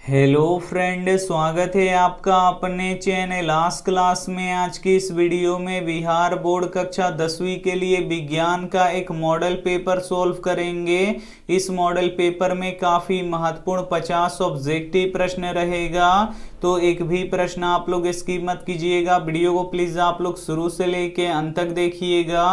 Hello friend, स्वागत है आपका अपने चैनल आज क्लास में। आज की इस वीडियो में बिहार बोर्ड कक्षा 10वीं के लिए विज्ञान का एक मॉडल पेपर सॉल्व करेंगे। इस मॉडल पेपर में काफ़ी महत्वपूर्ण 50 ऑब्जेक्टिव प्रश्न रहेगा, तो एक भी प्रश्न आप लोग स्किप मत कीजिएगा। वीडियो को प्लीज़ आप लोग शुरू से लेके अंत तक देखिएगा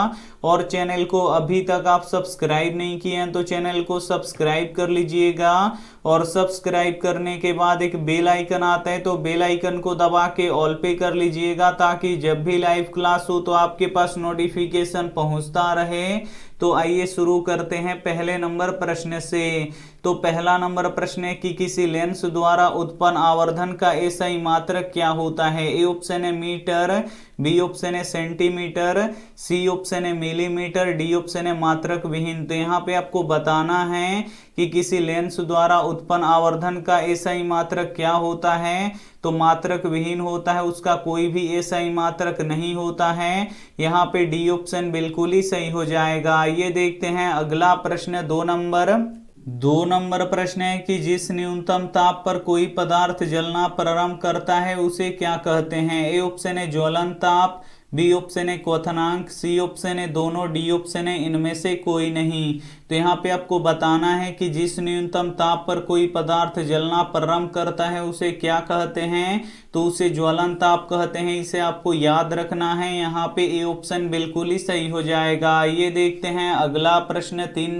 और चैनल को अभी तक आप सब्सक्राइब नहीं किए हैं तो चैनल को सब्सक्राइब कर लीजिएगा। और सब्सक्राइब करने के बाद एक बेल आइकन आता है, तो बेल आइकन को दबा के ऑल पे कर लीजिएगा ताकि जब भी लाइव क्लास हो तो आपके पास नोटिफिकेशन पहुंचता रहे। तो आइए शुरू करते हैं पहले नंबर प्रश्न से। तो पहला नंबर प्रश्न है कि किसी लेंस द्वारा उत्पन्न आवर्धन का एसआई मात्रक क्या होता है। ए ऑप्शन है मीटर, बी ऑप्शन है सेंटीमीटर, सी ऑप्शन है मिलीमीटर, डी ऑप्शन है मात्रक विहीन। तो यहाँ पे आपको बताना है कि किसी लेंस द्वारा उत्पन्न आवर्धन का एसआई मात्रक क्या होता है। तो मात्रक विहीन होता है, उसका कोई भी एसआई मात्रक नहीं होता है। यहाँ पे डी ऑप्शन बिल्कुल ही सही हो जाएगा। ये देखते हैं अगला प्रश्न दो नंबर प्रश्न है कि जिस न्यूनतम ताप पर कोई पदार्थ जलना प्रारंभ करता है उसे क्या कहते हैं। ए ऑप्शन है ज्वलन ताप, बी ऑप्शन है क्वथनांक, सी ऑप्शन है दोनों, डी ऑप्शन है इनमें से कोई नहीं। तो यहाँ पे आपको बताना है कि जिस न्यूनतम ताप पर कोई पदार्थ जलना प्रारंभ करता है उसे क्या कहते हैं। तो उसे ज्वलन ताप कहते हैं, इसे आपको याद रखना है। यहाँ पे ए ऑप्शन बिल्कुल ही सही हो जाएगा। ये देखते हैं अगला प्रश्न तीन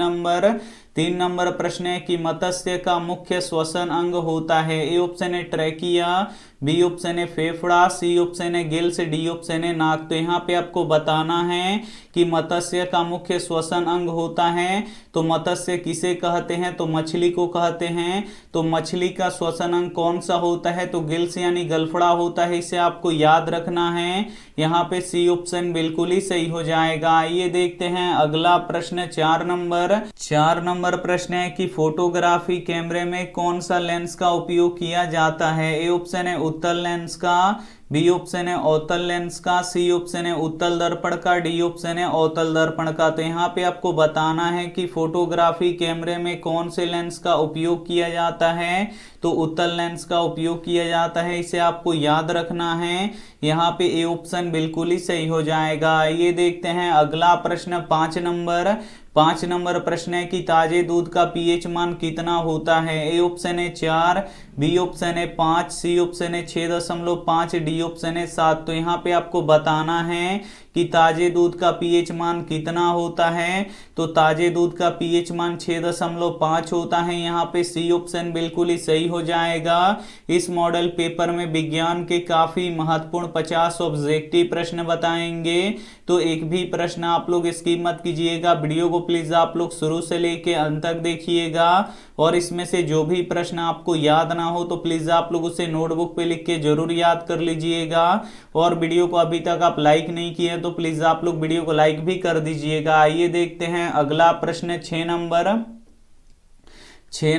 नंबर प्रश्न है कि मत्स्य का मुख्य श्वसन अंग होता है। ए ऑप्शन है ट्रैकिया, बी ऑप्शन है फेफड़ा, सी ऑप्शन है गिल्स, डी ऑप्शन है नाक। तो यहाँ पे आपको बताना है कि मत्स्य का मुख्य श्वसन अंग होता है। तो मत्स्य किसे कहते हैं, तो मछली को कहते हैं। तो मछली का श्वसन अंग कौन सा होता है, तो गिल्स यानी गलफड़ा होता है, इसे आपको याद रखना है। यहाँ पे सी ऑप्शन बिल्कुल ही सही हो जाएगा। ये देखते हैं अगला प्रश्न चार नंबर प्रश्न है कि फोटोग्राफी कैमरे में कौन सा लेंस का उपयोग किया जाता है। ए ऑप्शन है उत्तल लेंस का, बी ऑप्शन है अवतल लेंस का, सी ऑप्शन है उत्तल दर्पण का, डी ऑप्शन है अवतल दर्पण का। तो यहाँ पे आपको बताना है कि फोटोग्राफी कैमरे में कौन से लेंस का उपयोग किया जाता है। तो उत्तल लेंस का उपयोग किया जाता है, इसे आपको याद रखना है। यहाँ पे ए ऑप्शन बिल्कुल ही सही हो जाएगा। ये देखते हैं अगला प्रश्न पांच नंबर प्रश्न है कि ताजे दूध का पीएच मान कितना होता है। ए ऑप्शन है 4, बी ऑप्शन है 5, सी ऑप्शन है 6.5, डी ऑप्शन है 7। तो यहाँ पे आपको बताना है कि ताजे दूध का पीएच मान कितना होता है। तो ताजे दूध का पीएच मान 6.5 होता है। यहाँ पे सी ऑप्शन बिल्कुल ही सही हो जाएगा। इस मॉडल पेपर में विज्ञान के काफी महत्वपूर्ण 50 ऑब्जेक्टिव प्रश्न बताएंगे, तो एक भी प्रश्न आप लोग स्किप मत कीजिएगा। वीडियो को प्लीज आप लोग शुरू से लेके अंत तक देखिएगा और इसमें से जो भी प्रश्न आपको याद ना हो तो प्लीज आप लोग उसे नोटबुक पे लिख के जरूर याद कर लीजिएगा। और वीडियो को अभी तक आप लाइक नहीं किए तो प्लीज आप लोग वीडियो को लाइक भी कर दीजिएगा। आइए देखते हैं अगला प्रश्न 6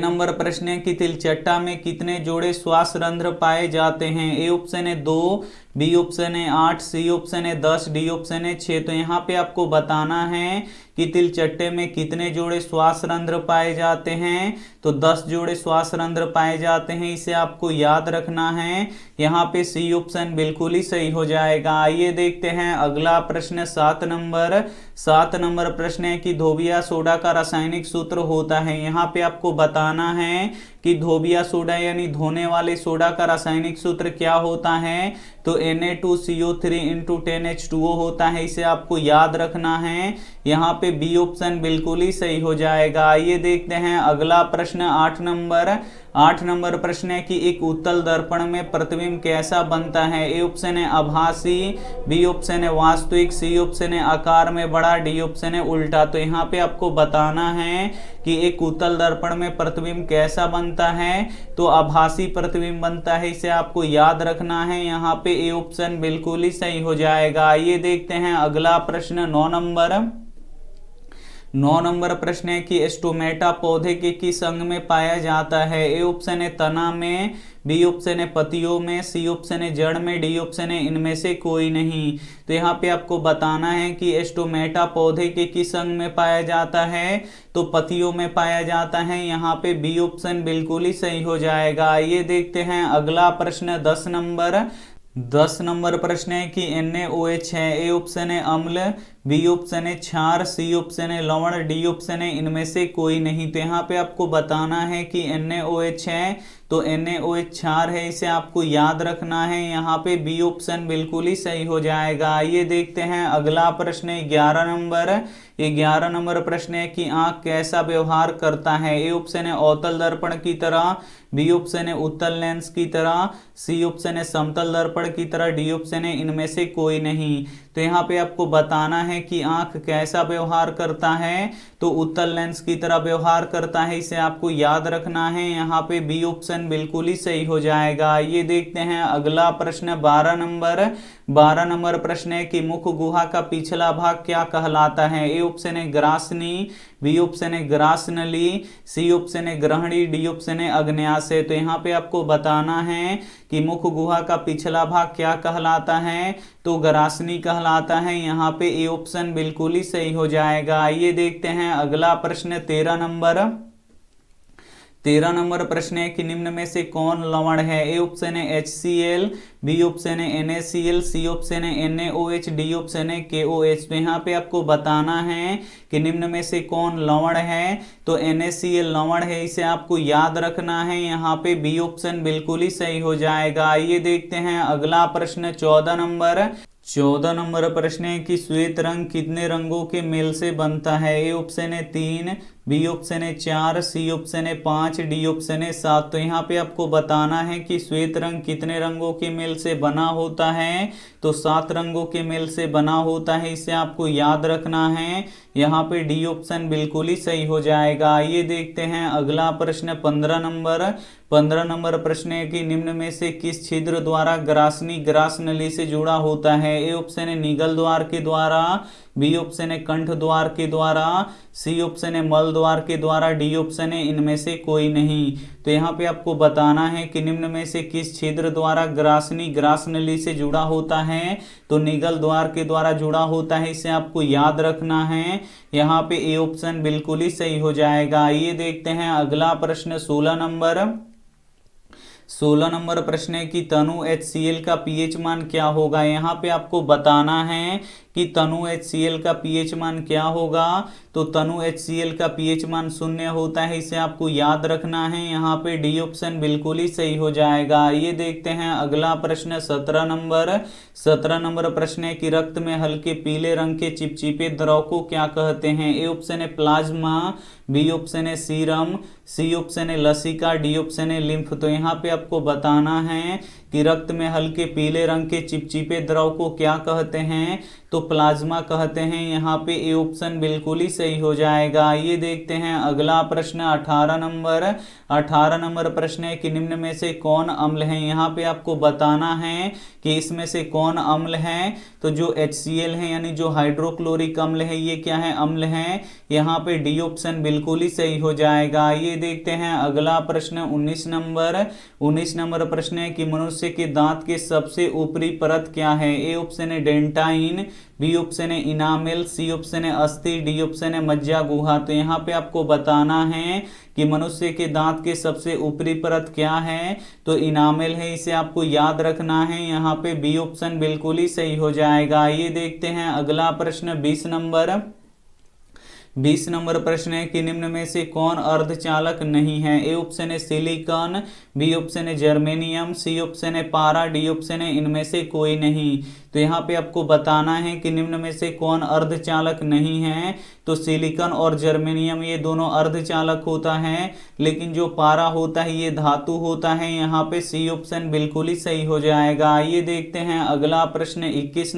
नंबर प्रश्न है कि तिलचट्टा में कितने जोड़े श्वास रंध्र पाए जाते हैं। ए ऑप्शन है 2, बी ऑप्शन है 8, सी ऑप्शन है 10, डी ऑप्शन है 6। तो यहाँ पे आपको बताना है कि तिलचट्टे में कितने जोड़े श्वास रंध्र पाए जाते हैं। तो 10 जोड़े श्वास रंध्र पाए जाते हैं, इसे आपको याद रखना है। यहाँ पे सी ऑप्शन बिल्कुल ही सही हो जाएगा। आइए देखते हैं अगला प्रश्न 7 नंबर प्रश्न है कि धोबिया सोडा का रासायनिक सूत्र होता है। यहाँ पे आपको बताना है कि धोबिया सोडा यानी धोने वाले सोडा का रासायनिक सूत्र क्या होता है। तो Na2CO3 × 10H2O होता है, इसे आपको याद रखना है। यहाँ पे बी ऑप्शन बिल्कुल ही सही हो जाएगा। ये देखते हैं अगला प्रश्न 8 नंबर प्रश्न है कि एक उत्तल दर्पण में प्रतिबिंब कैसा बनता है। ए ऑप्शन है आभासी, बी ऑप्शन है वास्तविक, सी ऑप्शन है आकार में बड़ा, डी ऑप्शन है उल्टा। तो यहाँ पे आपको बताना है कि एक उत्तल दर्पण में प्रतिबिंब कैसा बनता है। तो आभासी प्रतिबिंब बनता है, इसे आपको याद रखना है। यहाँ पे ए ऑप्शन बिल्कुल ही सही हो जाएगा। ये देखते हैं अगला प्रश्न 9 9 नंबर प्रश्न है कि स्टोमेटा पौधे के किस अंग में पाया जाता है? ए ऑप्शन है तना में, बी ऑप्शन है पत्तियों में, सी ऑप्शन है जड़ में, डी ऑप्शन है इनमें से कोई नहीं। तो यहाँ पे आपको बताना है कि स्टोमेटा पौधे के किस अंग में पाया जाता है, तो पत्तियों में पाया जाता है। यहाँ पे बी ऑप्शन बिल्कुल ही सही हो जाएगा। आइए देखते हैं अगला प्रश्न 10 नंबर प्रश्न है कि NaOH है। ए ऑप्शन है अम्ल, बी ऑप्शन है क्षार, सी ऑप्शन है लवण, डी ऑप्शन है इनमें से कोई नहीं। तो यहाँ पे आपको बताना है कि NaOH है, तो NaOH क्षार है, इसे आपको याद रखना है। यहाँ पे बी ऑप्शन बिल्कुल ही सही हो जाएगा। आइए देखते हैं अगला प्रश्न 11 नंबर प्रश्न है कि आंख कैसा व्यवहार करता है? ए ऑप्शन है अवतल दर्पण की तरह, बी ऑप्शन है उत्तल लेंस की तरह, सी ऑप्शन है समतल दर्पण की तरह, डी ऑप्शन है इनमें से कोई नहीं। तो यहाँ पे आपको बताना है कि आंख कैसा व्यवहार करता है, तो उत्तल लेंस की तरह व्यवहार करता है, इसे आपको याद रखना है। यहाँ पे बी ऑप्शन बिल्कुल ही सही हो जाएगा। ये देखते हैं अगला प्रश्न 12 नंबर प्रश्न है कि मुख गुहा का पिछला भाग क्या कहलाता है? ए ऑप्शन है ग्रासनी, बी ऑप्शन है ग्रासनली, सी ऑप्शन है ग्रहणी, डी ऑप्शन है अग्न्याशय। तो यहाँ पे आपको बताना है कि मुख गुहा का पिछला भाग क्या कहलाता है, तो ग्रासनी कहलाता है। यहाँ पे ए ऑप्शन बिल्कुल ही सही हो जाएगा। आइए देखते हैं अगला प्रश्न 13 नंबर प्रश्न है कि निम्न में से कौन लवण है? ए ऑप्शन है HCl, बी ऑप्शन है NaCl, सी ऑप्शन है NaOH, डी ऑप्शन है KOH। तो यहाँ पे आपको बताना है कि निम्न में से कौन लवण है, तो NaCl लवण है, इसे आपको याद रखना है। यहाँ पे बी ऑप्शन बिल्कुल ही सही हो जाएगा। आइए देखते हैं अगला प्रश्न 14 नंबर प्रश्न है कि श्वेत रंग कितने रंगों के मेल से बनता है? ए ऑप्शन है 3, बी ऑप्शन है 4, सी ऑप्शन है 5, डी ऑप्शन है 7। तो यहाँ पे आपको बताना है कि श्वेत रंग कितने रंगों के मेल से बना होता है, तो 7 रंगों के मेल से बना होता है, इसे आपको याद रखना है। यहाँ पे डी ऑप्शन बिल्कुल ही सही हो जाएगा। आइए देखते हैं अगला प्रश्न 15 नंबर प्रश्न है कि निम्न में से किस छिद्र द्वारा ग्रासनी ग्रासनली से जुड़ा होता है? ए ऑप्शन है निगल द्वार के द्वारा, बी ऑप्शन है कंठ द्वार के द्वारा, सी ऑप्शन है मल द्वार के द्वारा, डी ऑप्शन है इनमें से कोई नहीं। तो यहाँ पे आपको बताना है कि निम्न में से किस छिद्र द्वारा ग्रासनी ग्रासनली से जुड़ा होता है, तो निगल द्वार के द्वारा जुड़ा होता है, इसे आपको याद रखना है। यहाँ पे ए ऑप्शन बिल्कुल ही सही हो जाएगा। ये देखते हैं अगला प्रश्न 16 नंबर प्रश्न है कि तनु HCl का पीएच मान क्या होगा? यहाँ पे आपको बताना है कि तनु HCl का पीएच मान क्या होगा, तो तनु HCl का पीएच मान 0 होता है, इसे आपको याद रखना है। यहाँ पे डी ऑप्शन बिल्कुल ही सही हो जाएगा। ये देखते हैं अगला प्रश्न 17 नंबर प्रश्न है कि रक्त में हल्के पीले रंग के चिपचिपे द्रव को क्या कहते हैं? ए ऑप्शन है प्लाज्मा, बी ऑप्शन है सीरम, सी ऑप्शन है लसिका, डी ऑप्शन है लिम्फ। तो यहाँ पे आपको बताना है कि रक्त में हल्के पीले रंग के चिपचिपे द्रव को क्या कहते हैं, तो प्लाज्मा कहते हैं। यहाँ पे ए ऑप्शन बिल्कुल ही सही हो जाएगा। ये देखते हैं अगला प्रश्न 18 नंबर प्रश्न है कि निम्न में से कौन अम्ल है? यहाँ पे आपको बताना है कि इसमें से कौन अम्ल है, तो जो HCl है यानी जो हाइड्रोक्लोरिक अम्ल है, ये क्या है? अम्ल है। यहाँ पे डी ऑप्शन बिल्कुल ही सही हो जाएगा। ये देखते हैं अगला प्रश्न 19 नंबर प्रश्न है कि मनुष्य के दांत के सबसे ऊपरी परत क्या है? ए ऑप्शन है डेंटाइन, बी ऑप्शन है इनामेल, सी ऑप्शन है अस्थि, डी ऑप्शन है मज्जा गुहा। तो यहाँ पे आपको बताना है कि मनुष्य के दांत के सबसे ऊपरी परत क्या है, तो इनामेल है, इसे आपको याद रखना है। यहाँ पे बी ऑप्शन बिल्कुल ही सही हो जाएगा। ये देखते हैं अगला प्रश्न 20 नंबर प्रश्न है कि निम्न में से कौन अर्धचालक नहीं है? ए ऑप्शन है सिलिकॉन, बी ऑप्शन है जर्मेनियम, सी ऑप्शन है पारा, डी ऑप्शन है इनमें से कोई नहीं। तो यहाँ पे आपको बताना है कि निम्न में से कौन अर्धचालक नहीं है, तो सिलिकॉन और जर्मेनियम ये दोनों अर्धचालक होता है, लेकिन जो पारा होता है ये धातु होता है। यहाँ पे सी ऑप्शन बिल्कुल ही सही हो जाएगा। ये देखते हैं अगला प्रश्न 21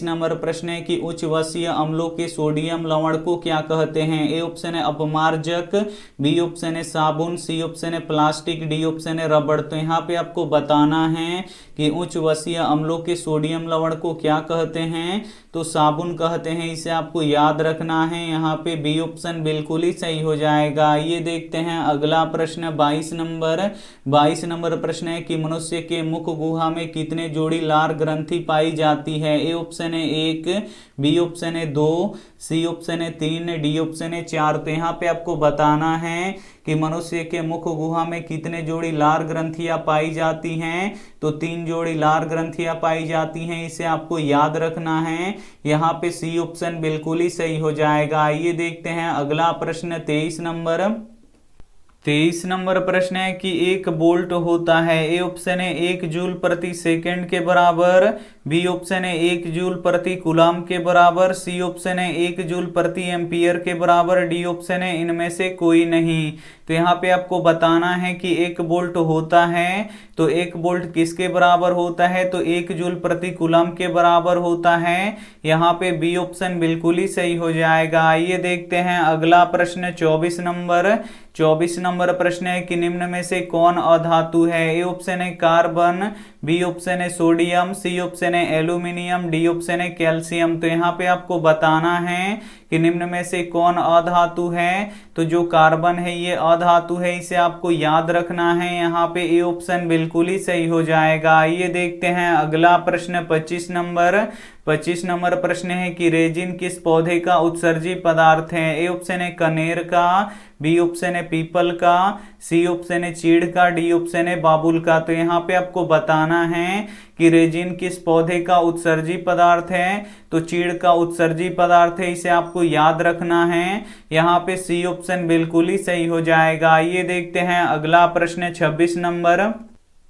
नंबर प्रश्न है कि उच्च वसीय अम्लों के सोडियम लवण को क्या कहते हैं? ए ऑप्शन है अपमार्जक, बी ऑप्शन है साबुन, सी ऑप्शन है प्लास्टिक, डी ऑप्शन है रबड़। तो यहाँ पे आपको बताना है कि उच्च वसीय अम्लों के सोडियम लवण को क्या कहते हैं, तो साबुन कहते हैं, इसे आपको याद याद रखना है। यहाँ पे बी ऑप्शन बिल्कुल ही सही हो जाएगा। ये देखते हैं अगला प्रश्न 22 नंबर। 22 नंबर प्रश्न है कि मनुष्य के मुख गुहा में कितने जोड़ी लार ग्रंथि पाई जाती है। ए ऑप्शन है 1, बी ऑप्शन है 2, सी ऑप्शन है 3, डी ऑप्शन है 4। तो यहाँ पे आपको बताना है कि मनुष्य के मुख गुहा में कितने जोड़ी लार ग्रंथियां पाई जाती हैं। तो 3 जोड़ी लार ग्रंथियां पाई जाती हैं, इसे आपको याद रखना है। यहाँ पे सी ऑप्शन बिल्कुल ही सही हो जाएगा। आइए देखते हैं अगला प्रश्न 23 नंबर। 23 नंबर प्रश्न है कि एक वोल्ट होता है। ए ऑप्शन है 1 जूल प्रति सेकंड के बराबर, बी ऑप्शन है 1 जूल प्रति कूलम के बराबर, सी ऑप्शन है 1 जूल प्रति एम्पियर के बराबर, डी ऑप्शन है इनमें से कोई नहीं। तो यहाँ पे आपको बताना है कि 1 वोल्ट होता है तो 1 वोल्ट किसके बराबर होता है, तो 1 जूल प्रति कूलम के बराबर होता है। यहाँ पे बी ऑप्शन बिल्कुल ही सही हो जाएगा। आइए देखते हैं अगला प्रश्न 24 नंबर। 24 नंबर प्रश्न है कि निम्न में से कौन अधातु है। ए ऑप्शन है कार्बन, बी ऑप्शन है सोडियम, सी ऑप्शन है एल्यूमिनियम, डी ऑप्शन है कैल्शियम। तो यहाँ पे आपको बताना है कि निम्न में से कौन अधातु है। तो जो कार्बन है ये अधातु है, इसे आपको याद रखना है। यहाँ पे ए ऑप्शन बिल्कुल ही सही हो जाएगा। आइए देखते हैं अगला प्रश्न 25 नंबर। 25 नंबर प्रश्न है कि रेजिन किस पौधे का उत्सर्जी पदार्थ है। ए ऑप्शन है कनेर का, बी ऑप्शन है पीपल का, सी ऑप्शन है चीड़ का, डी ऑप्शन है बाबुल का। तो यहाँ पे आपको बताना है कि रेजिन किस पौधे का उत्सर्जी पदार्थ है। तो चीड़ का उत्सर्जी पदार्थ है, इसे आपको याद रखना है। यहाँ पे सी ऑप्शन बिल्कुल ही सही हो जाएगा। ये देखते हैं अगला प्रश्न 26 नंबर।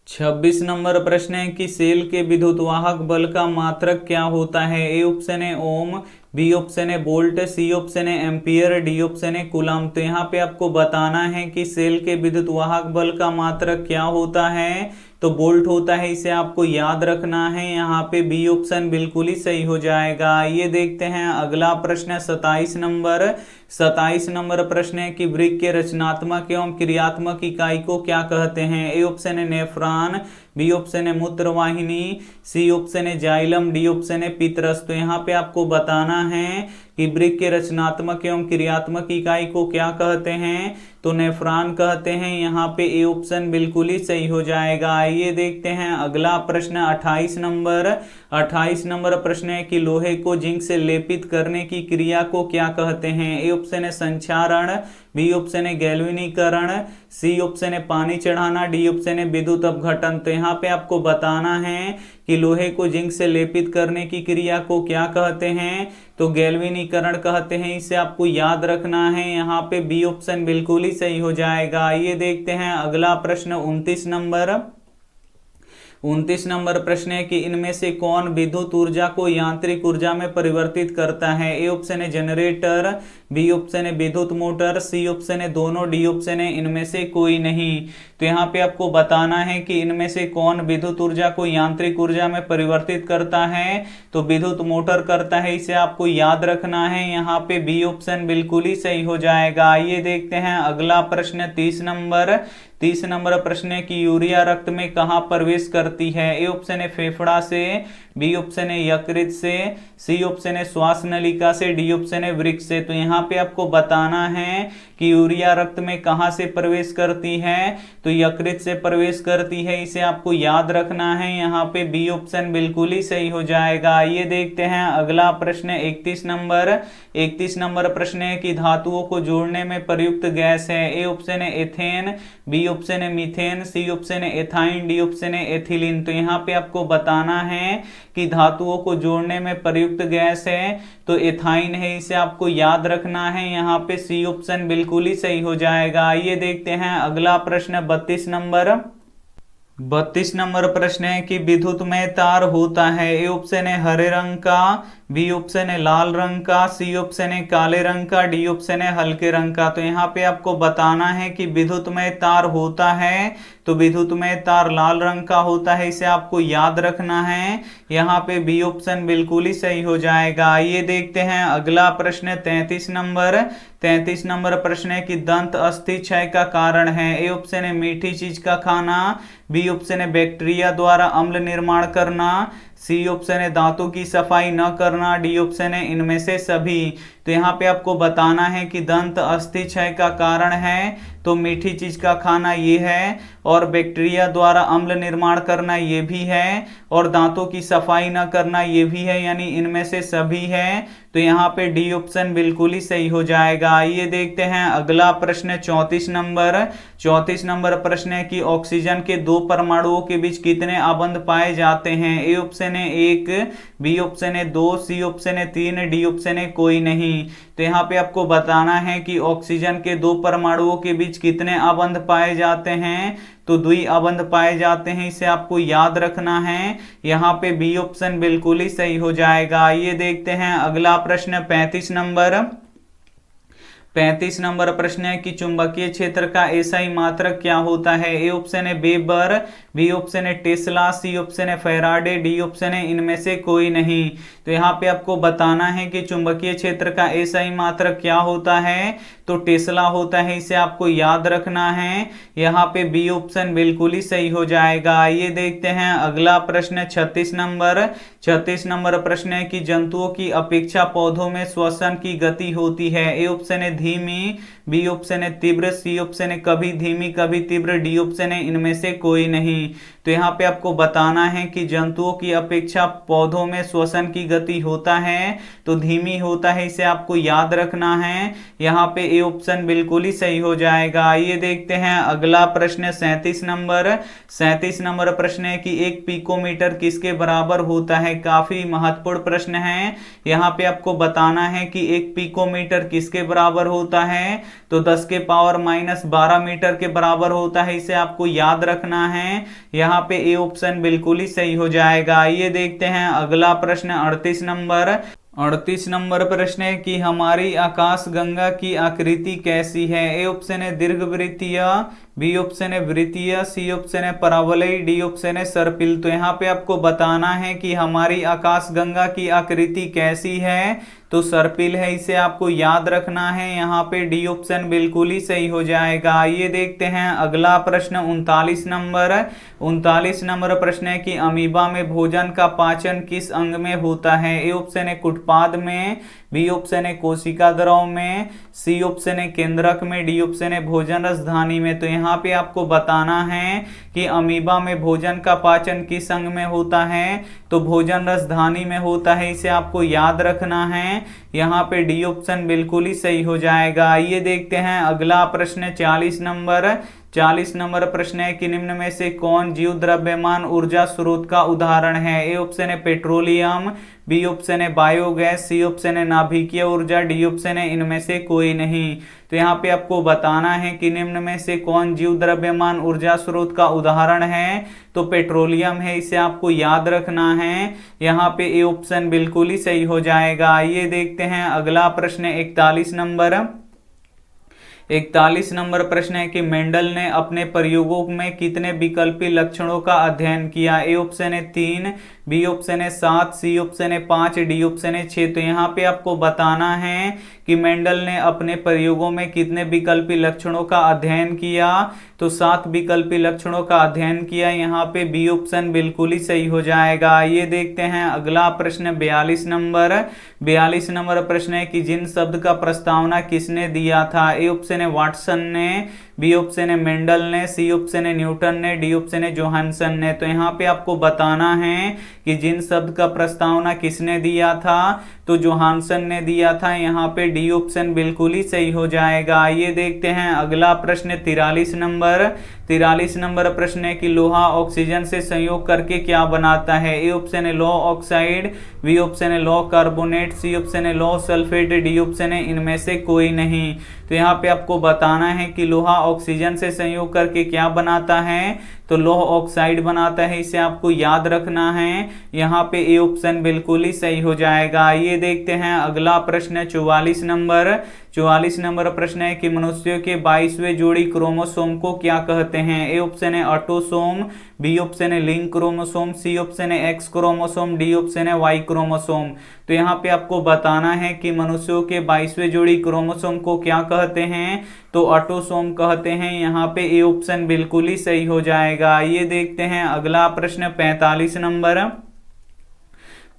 26 नंबर प्रश्न है कि सेल के विद्युतवाहक बल का मात्रक क्या होता है। ए ऑप्शन है ओम, बी ऑप्शन है वोल्ट, सी ऑप्शन है एम्पियर, डी ऑप्शन है कूलम। तो यहाँ पे आपको बताना है कि सेल के विद्युतवाहक बल का मात्रक क्या होता है। तो वोल्ट होता है, इसे आपको याद रखना है। यहाँ पे बी ऑप्शन बिल्कुल ही सही हो जाएगा। ये देखते हैं अगला प्रश्न 27 नंबर। 27 नंबर प्रश्न है कि वृक्क के रचनात्मक एवं क्रियात्मक इकाई को क्या कहते हैं। ए ऑप्शन है नेफ्रॉन, बी ऑप्शन है मूत्रवाहिनी, सी ऑप्शन है जाइलम, डी ऑप्शन है पितरस। तो यहाँ पे आपको बताना है कि वृक्क के रचनात्मक एवं क्रियात्मक इकाई को क्या कहते हैं। तो नेफ्रॉन कहते हैं। यहाँ पे ए ऑप्शन बिल्कुल ही सही हो जाएगा। आइए देखते हैं अगला प्रश्न 28 नंबर। 28 नंबर प्रश्न है कि लोहे को जिंक से लेपित करने की क्रिया को क्या कहते हैं। ए ऑप्शन है संक्षारण, बी ऑप्शन है गैल्वेनीकरण, सी ऑप्शन है पानी चढ़ाना, डी ऑप्शन है विद्युत अपघटन। तो यहाँ पे आपको बताना है कि लोहे को जिंक से लेपित करने की क्रिया को क्या कहते हैं। तो गैल्वेनीकरण कहते हैं, इसे आपको याद रखना है। यहाँ पे बी ऑप्शन बिल्कुल ही सही हो जाएगा। ये देखते हैं अगला प्रश्न 29 नंबर। 29 नंबर प्रश्न है कि इनमें से कौन विद्युत ऊर्जा को यांत्रिक ऊर्जा में परिवर्तित करता है। ए ऑप्शन है जनरेटर, बी ऑप्शन है विद्युत मोटर, सी ऑप्शन है दोनों, डी ऑप्शन है इनमें से कोई नहीं। तो यहाँ पे आपको बताना है कि इनमें से कौन विद्युत ऊर्जा को यांत्रिक ऊर्जा में परिवर्तित करता है। तो विद्युत मोटर करता है, इसे आपको याद रखना है। यहाँ पे बी ऑप्शन बिल्कुल ही सही हो जाएगा। आइए देखते हैं अगला प्रश्न 30 नंबर। 30 नंबर प्रश्न है कि यूरिया रक्त में कहाँ प्रवेश करती है। ए ऑप्शन है फेफड़ा से, बी ऑप्शन है यकृत से, सी ऑप्शन है श्वास नलिका से, डी ऑप्शन है वृक्क से। तो यहाँ पे आपको बताना है कि यूरिया रक्त में कहाँ से प्रवेश करती है। तो यकृत से प्रवेश करती है, इसे आपको याद रखना है। यहाँ पे बी ऑप्शन बिल्कुल ही सही हो जाएगा। ये देखते हैं अगला प्रश्न 31 नंबर। 31 नंबर प्रश्न है कि धातुओं को जोड़ने में प्रयुक्त गैस है। ए ऑप्शन है एथेन, बी ऑप्शन है मीथेन, सी ऑप्शन है एथाइन, डी ऑप्शन है एथिलीन। तो यहाँ पे आपको बताना है कि धातुओं को जोड़ने में प्रयुक्त गैस है तो एथाइन है, इसे आपको याद रखना है। यहाँ पे सी ऑप्शन बिल्कुल ही सही हो जाएगा। आइए देखते हैं अगला प्रश्न 32 नंबर। 32 नंबर प्रश्न है कि विद्युतमय तार होता है। ए ऑप्शन है हरे रंग का, बी ऑप्शन है लाल रंग का, सी ऑप्शन है काले रंग का, डी ऑप्शन है हल्के रंग का। तो यहाँ पे आपको बताना है कि विद्युतमय तार होता है तो विद्युतमय तार लाल रंग का होता है, इसे आपको याद रखना है। यहाँ पे बी ऑप्शन बिल्कुल ही सही हो जाएगा। आइए देखते हैं अगला प्रश्न 33 नंबर। 33 नंबर प्रश्न है कि दंत अस्थि क्षय का कारण है। ए ऑप्शन है मीठी चीज का खाना, बी ऑप्शन है बैक्टीरिया द्वारा अम्ल निर्माण करना, सी ऑप्शन है दांतों की सफाई न करना, डी ऑप्शन है इनमें से सभी। तो यहाँ पे आपको बताना है कि दंत अस्थि क्षय का कारण है तो मीठी चीज का खाना ये है, और बैक्टीरिया द्वारा अम्ल निर्माण करना ये भी है, और दांतों की सफाई न करना ये भी है, यानी इनमें से सभी है। तो यहाँ पे डी ऑप्शन बिल्कुल ही सही हो जाएगा। आइए देखते हैं अगला प्रश्न 34 नंबर। 34 नंबर प्रश्न है कि ऑक्सीजन के दो परमाणुओं के बीच कितने आबंध पाए जाते हैं। ए ऑप्शन है 1, बी ऑप्शन है 2, सी ऑप्शन है 3, डी ऑप्शन है कोई नहीं। तो यहाँ पे आपको बताना है कि ऑक्सीजन के दो परमाणुओं के बीच कितने आबंध पाए जाते हैं। तो द्वि आबंध पाए जाते हैं, इसे आपको याद रखना है। यहाँ पे बी ऑप्शन बिल्कुल ही सही हो जाएगा। आइए देखते हैं अगला प्रश्न 35 नंबर। 35 नंबर प्रश्न है कि चुंबकीय क्षेत्र का एसआई मात्रक क्या होता है। ए ऑप्शन है वेबर, बी ऑप्शन है टेस्ला, सी ऑप्शन है फैराडे, डी ऑप्शन है इनमें से कोई नहीं। तो यहाँ पे आपको बताना है कि चुंबकीय क्षेत्र का एसआई मात्रक क्या होता है। तो टेस्ला होता है, इसे आपको याद रखना है। यहाँ पे बी ऑप्शन बिल्कुल ही सही हो जाएगा। आइए देखते हैं अगला प्रश्न 36 नंबर। 36 नंबर प्रश्न है कि जंतुओं की अपेक्षा पौधों में श्वसन की गति होती है। ए ऑप्शन है धीमी, बी ऑप्शन है तीव्र, सी ऑप्शन है कभी धीमी कभी तीव्र, डी ऑप्शन है इनमें से कोई नहीं। तो यहाँ पे आपको बताना है कि जंतुओं की अपेक्षा पौधों में श्वसन की गति होता है तो धीमी होता है, इसे आपको याद रखना है। यहाँ पे ए ऑप्शन बिल्कुल ही सही हो जाएगा। आइए देखते हैं अगला प्रश्न 37 नंबर। 37 नंबर प्रश्न है कि 1 पिकोमीटर किसके बराबर होता है। काफी महत्वपूर्ण प्रश्न है। यहाँ पे आपको बताना है कि 1 पिकोमीटर किसके बराबर होता है। तो 10 के पावर -12 मीटर के बराबर होता है, इसे आपको याद रखना है। यहाँ पे ए ऑप्शन बिल्कुल ही सही हो जाएगा। आइए देखते हैं अगला प्रश्न 38 नंबर। 38 नंबर प्रश्न है कि हमारी आकाश गंगा की आकृति कैसी है। ए ऑप्शन है दीर्घवृत्तीय, बी ऑप्शन है वृत्तीय, सी ऑप्शन है परवलयी, डी ऑप्शन है सर्पिल। तो यहाँ पे आपको बताना है कि हमारी आकाश गंगा की आकृति कैसी है। तो सर्पिल है, इसे आपको याद रखना है। यहाँ पे डी ऑप्शन बिल्कुल ही सही हो जाएगा। आइए देखते हैं अगला प्रश्न 39 नंबर। 39 नंबर प्रश्न है कि अमीबा में भोजन का पाचन किस अंग में होता है। ए ऑप्शन है कुटपाद में, बी ऑप्शन है कोशिका द्रव में, सी ऑप्शन है केंद्रक में, डी ऑप्शन है भोजन रसधानी में। तो यहाँ पे आपको बताना है कि अमीबा में भोजन का पाचन किस अंग में होता है। तो भोजन रसधानी में होता है, इसे आपको याद रखना है। यहाँ पे डी ऑप्शन बिल्कुल ही सही हो जाएगा। आइए देखते हैं अगला प्रश्न 40 नंबर। 40 नंबर प्रश्न है कि निम्न में से कौन जीव द्रव्यमान ऊर्जा स्रोत का उदाहरण है। ए ऑप्शन है पेट्रोलियम, बी ऑप्शन है बायोगैस, सी ऑप्शन है नाभिकीय ऊर्जा, डी ऑप्शन है इनमें से कोई नहीं। तो यहाँ पे आपको बताना है कि निम्न में से कौन जीव द्रव्यमान ऊर्जा स्रोत का उदाहरण है। तो पेट्रोलियम है, इसे आपको याद रखना है। यहाँ पे ए ऑप्शन बिल्कुल ही सही हो जाएगा। आइए देखते हैं अगला प्रश्न 41 नंबर। 41 नंबर प्रश्न है कि मेंडल ने अपने प्रयोगों में कितने विकल्पी लक्षणों का अध्ययन किया। ए ऑप्शन है 3, बी ऑप्शन है 7, सी ऑप्शन है 5, डी ऑप्शन है 6। तो यहाँ पे आपको बताना है कि मेंडल ने अपने प्रयोगों में कितने विकल्पी लक्षणों का अध्ययन किया। तो 7 विकल्पी लक्षणों का अध्ययन किया। यहाँ पे बी ऑप्शन बिल्कुल ही सही हो जाएगा। ये देखते हैं अगला प्रश्न 42 नंबर। 42 नंबर प्रश्न है कि जिन शब्द का प्रस्तावना किसने दिया था। ए ऑप्शन है वाटसन ने, बी ऑप्शन है मेंडल ने, सी ऑप्शन है न्यूटन ने, डी ऑप्शन है जोहानसन ने। तो यहाँ पे आपको बताना है कि जिन शब्द का प्रस्तावना किसने दिया था। तो जोहानसन ने दिया था। यहाँ पे डी ऑप्शन बिल्कुल ही सही हो जाएगा। आइए देखते हैं अगला प्रश्न 43 नंबर। 43 नंबर प्रश्न है कि लोहा ऑक्सीजन से संयोग करके क्या बनाता है। ए ऑप्शन है लौह ऑक्साइड, बी ऑप्शन है लौह कार्बोनेट, सी ऑप्शन है लौह सल्फेट, डी ऑप्शन है इनमें से कोई नहीं। तो यहाँ पे आपको बताना है कि लोहा ऑक्सीजन से संयोग करके क्या बनाता है। तो लौह ऑक्साइड बनाता है, इसे आपको याद रखना है। यहाँ पे ए ऑप्शन बिल्कुल ही सही हो जाएगा। ये देखते हैं अगला प्रश्न 44 नंबर। 44 नंबर प्रश्न है कि मनुष्यों के 22वें जोड़ी क्रोमोसोम को क्या कहते हैं। ए ऑप्शन है ऑटोसोम, बी ऑप्शन है लिंक क्रोमोसोम, सी ऑप्शन है एक्स क्रोमोसोम, डी ऑप्शन है वाई क्रोमोसोम। तो यहाँ पे आपको बताना है कि मनुष्यों के 22वें जोड़ी क्रोमोसोम को क्या कहते हैं। तो ऑटोसोम कहते हैं। यहाँ पे ए ऑप्शन बिल्कुल ही सही हो जाएगा। ये देखते हैं अगला प्रश्न 45 नंबर।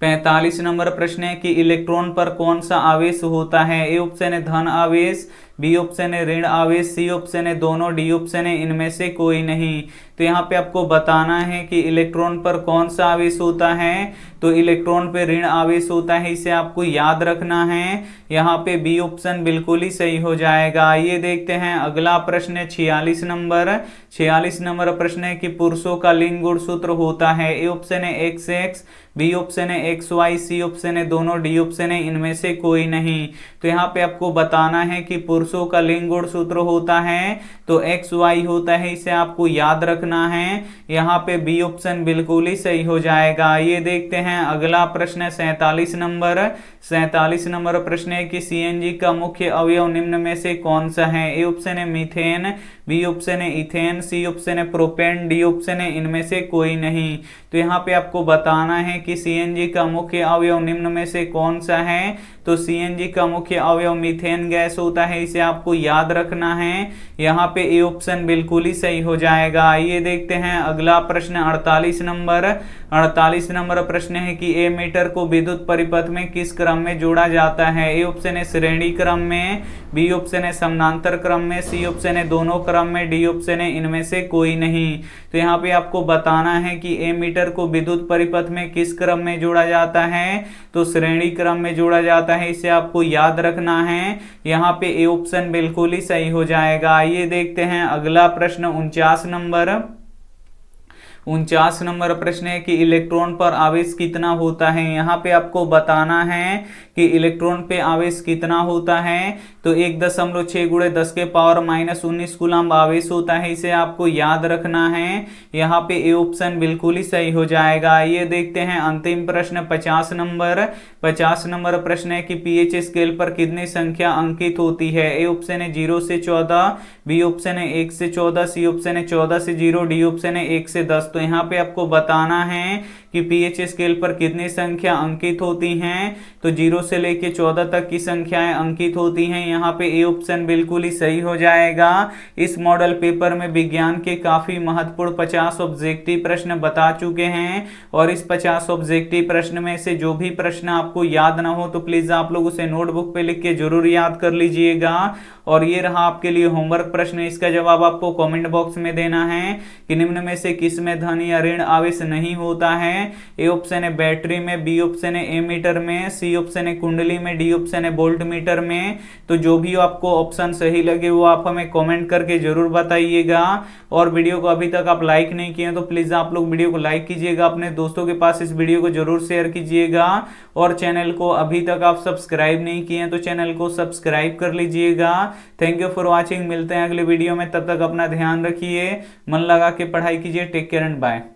45 नंबर प्रश्न है कि इलेक्ट्रॉन पर कौन सा आवेश होता है। ए ऑप्शन है धन आवेश, बी ऑप्शन है ऋण आवेश, सी ऑप्शन है दोनों, डी ऑप्शन है इनमें से कोई नहीं। तो यहाँ पे आपको बताना है कि इलेक्ट्रॉन पर कौन सा आवेश होता है। तो इलेक्ट्रॉन पे ऋण आवेश होता है, इसे आपको याद रखना है। यहाँ पे बी ऑप्शन बिल्कुल ही सही हो जाएगा। ये देखते हैं अगला प्रश्न है 46 नंबर। 46 नंबर प्रश्न है कि पुरुषों का लिंग गुणसूत्र होता है। ए ऑप्शन है XX, बी ऑप्शन है XY, सी ऑप्शन है दोनों, डी ऑप्शन है इनमें से कोई नहीं। तो यहाँ पे आपको बताना है कि पुरुषों का लिंग गुणसूत्र होता है तो XY होता है, इसे आपको याद रखना है। यहाँ पे बी ऑप्शन बिल्कुल ही सही हो जाएगा। ये देखते हैं अगला प्रश्न 47 नंबर। 47 नंबर प्रश्न है कि CNG का मुख्य अवयव निम्न में से कौन सा है। ए ऑप्शन है मीथेन, बी ऑप्शन है इथेन, सी ऑप्शन है प्रोपेन, डी ऑप्शन है इनमें से कोई नहीं। तो यहाँ पे आपको बताना है कि CNG का मुख्य अवयव निम्न में से कौन सा है। तो CNG का मुख्य अवयव मीथेन गैस होता है, इसे आपको याद रखना है। यहाँ पे ए ऑप्शन बिल्कुल ही सही हो जाएगा। ये देखते हैं अगला प्रश्न 48 नंबर। 48 नंबर प्रश्न है कि ए मीटर को विद्युत परिपथ में किस क्रम में जोड़ा जाता है। ए ऑप्शन है श्रेणी क्रम में, बी ऑप्शन है समानांतर क्रम में, सी ऑप्शन है दोनों क्रम में, डी ऑप्शन है इनमें से कोई नहीं। तो यहाँ पे आपको बताना है कि ए मीटर को विद्युत परिपथ में किस क्रम में जोड़ा जाता है। तो श्रेणी क्रम में जोड़ा जाता है, इसे आपको याद रखना है। यहाँ पे ए ऑप्शन बिल्कुल ही सही हो जाएगा। ये देखते हैं अगला प्रश्न 49 नंबर। 49 नंबर प्रश्न है कि इलेक्ट्रॉन पर आवेश कितना होता है। यहाँ पे आपको बताना है कि इलेक्ट्रॉन पे आवेश कितना होता है। तो 1.6 गुणे 10 के पावर -19 कूलम्ब आवेश होता है, इसे आपको याद रखना है। यहाँ पे ए ऑप्शन बिल्कुल ही सही हो जाएगा। ये देखते हैं अंतिम प्रश्न 50 नंबर। 50 नंबर प्रश्न है कि पीएच स्केल पर कितनी संख्या अंकित होती है। ए ऑप्शन है 0 से 14, बी ऑप्शन है 1 से 14, सी ऑप्शन है 14 से 0, डी ऑप्शन है 1 से 10। तो यहाँ पे आपको बताना है कि पीएच स्केल पर कितनी संख्या अंकित होती हैं। तो 0 से लेके 14 तक की संख्याएं अंकित होती हैं। यहाँ पे ए ऑप्शन बिल्कुल ही सही हो जाएगा। इस मॉडल पेपर में विज्ञान के काफी महत्वपूर्ण 50 ऑब्जेक्टिव प्रश्न बता चुके हैं और इस 50 ऑब्जेक्टिव प्रश्न में से जो भी प्रश्न आपको याद ना हो तो प्लीज आप लोग उसे नोटबुक पे लिख के जरूर याद कर लीजिएगा। और ये रहा आपके लिए होमवर्क प्रश्न, इसका जवाब आपको कमेंट बॉक्स में देना है कि निम्न में से किस में धन या ऋण आवेश नहीं होता है। ए ऑप्शन है बैटरी में, बी ऑप्शन है एमीटर में, सी ऑप्शन है कुंडली में, डी ऑप्शन है वोल्ट मीटर में। तो जो भी आपको ऑप्शन सही लगे वो आप हमें कमेंट करके जरूर बताइएगा। और वीडियो को अभी तक आप लाइक नहीं किए तो प्लीज आप लोग वीडियो को लाइक कीजिएगा, अपने दोस्तों के पास इस वीडियो को जरूर शेयर कीजिएगा। और चैनल को अभी तक आप सब्सक्राइब नहीं किए तो चैनल को सब्सक्राइब कर लीजिएगा। Thank you for watching. मिलते हैं अगले वीडियो में, तब तक अपना ध्यान रखिए, मन लगा के पढ़ाई कीजिए। Take care and bye.